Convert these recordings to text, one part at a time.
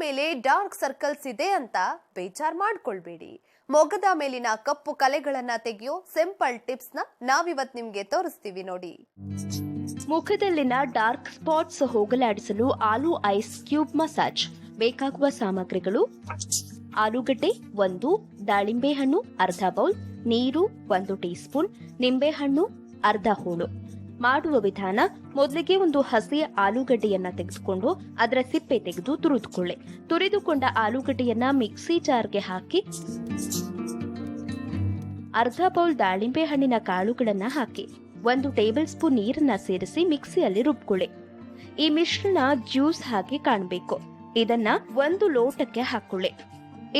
ಮೇಲೆ dark circles ಇದೆ ಅಂತ ಬೇಜಾರ್ ಮಾಡ್ಕೊಳ್ಬೇಡಿ. ಮೊಗದ ಮೇಲಿನ ಕಪ್ಪು ಕಲೆಗಳನ್ನ ತೆಗೆಯೋ ಸಿಂಪಲ್ ಟಿಪ್ಸ್ ನ ನಾವಿವತ್ತು ನಿಮ್ಗೆ ತೋರಿಸ್ತೀವಿ ನೋಡಿ. ಮುಖದಲ್ಲಿನ ಡಾರ್ಕ್ ಸ್ಪಾಟ್ಸ್ ಹೋಗಲಾಡಿಸಲು ಆಲೂ ಐಸ್ ಕ್ಯೂಬ್ ಮಸಾಜ್. ಬೇಕಾಗುವ ಸಾಮಗ್ರಿಗಳು: ಆಲೂಗಡ್ಡೆ 1, ದಾಳಿಂಬೆ ಹಣ್ಣು ಅರ್ಧ ಬೌಲ್, ನೀರು 1 ಟೀ ಸ್ಪೂನ್, ನಿಂಬೆಹಣ್ಣು ಅರ್ಧ ಹೋಳು. ಮಾಡುವ ವಿಧಾನ: ಮೊದಲಿಗೆ ಒಂದು ಹಸಿ ಆಲೂಗಡ್ಡೆಯನ್ನ ತೆಗೆದುಕೊಂಡು ಅದರ ಸಿಪ್ಪೆ ತೆಗೆದು ತುರಿದುಕೊಳ್ಳಿ. ತುರಿದುಕೊಂಡ ಆಲೂಗಡ್ಡೆಯನ್ನ ಮಿಕ್ಸಿ ಜಾರ್ಗೆ ಹಾಕಿ ಅರ್ಧ ಬೌಲ್ ದಾಳಿಂಬೆ ಹಣ್ಣಿನ ಕಾಳುಗಳನ್ನ ಹಾಕಿ 1 ಟೇಬಲ್ ಸ್ಪೂನ್ ನೀರನ್ನ ಸೇರಿಸಿ ಮಿಕ್ಸಿಯಲ್ಲಿ ರುಬ್ಕೊಳ್ಳಿ. ಈ ಮಿಶ್ರಣ ಜ್ಯೂಸ್ ಹಾಗೆ ಕಾಣಬೇಕು. ಇದನ್ನ 1 ಲೋಟಕ್ಕೆ ಹಾಕೊಳ್ಳಿ.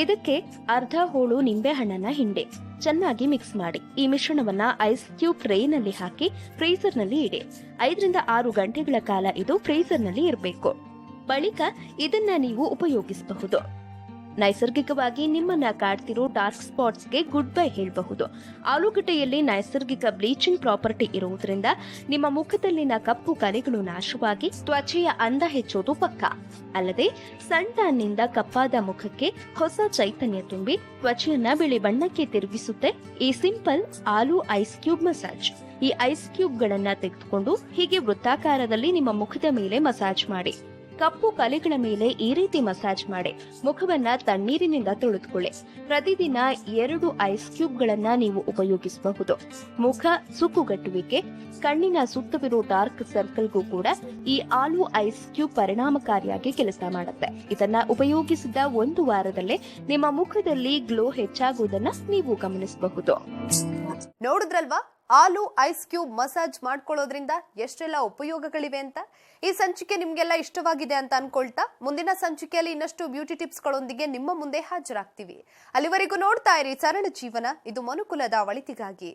ಇದಕ್ಕೆ ಅರ್ಧ ಹೋಳು ನಿಂಬೆ ಹಣ್ಣನ್ನ ಹಿಂಡಿ ಚೆನ್ನಾಗಿ ಮಿಕ್ಸ್ ಮಾಡಿ. ಈ ಮಿಶ್ರಣವನ್ನ ಐಸ್ ಕ್ಯೂಬ್ ಟ್ರೇನಲ್ಲಿ ಹಾಕಿ ಫ್ರೀಜರ್ ನಲ್ಲಿ ಇಡಿ. 5 ರಿಂದ 6 ಗಂಟೆಗಳ ಕಾಲ ಇದು ಫ್ರೀಜರ್ ನಲ್ಲಿ ಇರಬೇಕು. ಬಳಿಕ ಇದನ್ನ ನೀವು ಉಪಯೋಗಿಸಬಹುದು. ನೈಸರ್ಗಿಕವಾಗಿ ನಿಮ್ಮನ್ನ ಕಾಡ್ತಿರೋ ಡಾರ್ಕ್ ಸ್ಪಾಟ್ಸ್ಗೆ ಗುಡ್ ಬೈ ಹೇಳಬಹುದು. ಆಲೂಗಡ್ಡೆಯಲ್ಲಿ ನೈಸರ್ಗಿಕ ಬ್ಲೀಚಿಂಗ್ ಪ್ರಾಪರ್ಟಿ ಇರುವುದರಿಂದ ನಿಮ್ಮ ಮುಖದಲ್ಲಿನ ಕಪ್ಪು ಕಲೆಗಳು ನಾಶವಾಗಿ ತ್ವಚೆಯ ಅಂದ ಹೆಚ್ಚೋದು ಪಕ್ಕ. ಅಲ್ಲದೆ ಸಣ್ಣಿಂದ ಕಪ್ಪಾದ ಮುಖಕ್ಕೆ ಹೊಸ ಚೈತನ್ಯ ತುಂಬಿ ತ್ವಚೆಯನ್ನ ಬಿಳಿ ಬಣ್ಣಕ್ಕೆ ತಿರುಗಿಸುತ್ತೆ ಈ ಸಿಂಪಲ್ ಆಲೂ ಐಸ್ ಕ್ಯೂಬ್ ಮಸಾಜ್. ಈ ಐಸ್ ಕ್ಯೂಬ್ ಗಳನ್ನ ತೆಗೆದುಕೊಂಡು ಹೀಗೆ ವೃತ್ತಾಕಾರದಲ್ಲಿ ನಿಮ್ಮ ಮುಖದ ಮೇಲೆ ಮಸಾಜ್ ಮಾಡಿ. ಕಪ್ಪು ಕಲೆಗಳ ಮೇಲೆ ಈ ರೀತಿ ಮಸಾಜ್ ಮಾಡಿ ಮುಖವನ್ನ ತಣ್ಣೀರಿನಿಂದ ತೊಳೆದುಕೊಳ್ಳಿ. ಪ್ರತಿದಿನ 2 ಐಸ್ ಕ್ಯೂಬ್ ಗಳನ್ನ ನೀವು ಉಪಯೋಗಿಸಬಹುದು. ಮುಖ ಸುಕ್ಕುಗಟ್ಟುವಿಕೆ, ಕಣ್ಣಿನ ಸುತ್ತವಿರೋ ಡಾರ್ಕ್ ಸರ್ಕಲ್ಗೂ ಕೂಡ ಈ ಆಲೂ ಐಸ್ ಕ್ಯೂಬ್ ಪರಿಣಾಮಕಾರಿಯಾಗಿ ಕೆಲಸ ಮಾಡುತ್ತೆ. ಇದನ್ನ ಉಪಯೋಗಿಸಿದ 1 ವಾರದಲ್ಲೇ ನಿಮ್ಮ ಮುಖದಲ್ಲಿ ಗ್ಲೋ ಹೆಚ್ಚಾಗುವುದನ್ನ ನೀವು ಗಮನಿಸಬಹುದು. ನೋಡಿದ್ರಲ್ವಾ, ಆಲೂ ಐಸ್ ಕ್ಯೂಬ್ ಮಸಾಜ್ ಮಾಡ್ಕೊಳ್ಳೋದ್ರಿಂದ ಎಷ್ಟೆಲ್ಲ ಉಪಯೋಗಗಳಿವೆ ಅಂತ. ಈ ಸಂಚಿಕೆ ನಿಮ್ಗೆಲ್ಲ ಇಷ್ಟವಾಗಿದೆ ಅಂತ ಅನ್ಕೊಳ್ತಾ ಮುಂದಿನ ಸಂಚಿಕೆಯಲ್ಲಿ ಇನ್ನಷ್ಟು ಬ್ಯೂಟಿ ಟಿಪ್ಸ್ಗಳೊಂದಿಗೆ ನಿಮ್ಮ ಮುಂದೆ ಹಾಜರಾಗ್ತೀವಿ. ಅಲ್ಲಿವರೆಗೂ ನೋಡ್ತಾ ಇರಿ ಸರಳ ಜೀವನ. ಇದು ಮನುಕುಲದ ಒಳಿತಿಗಾಗಿ.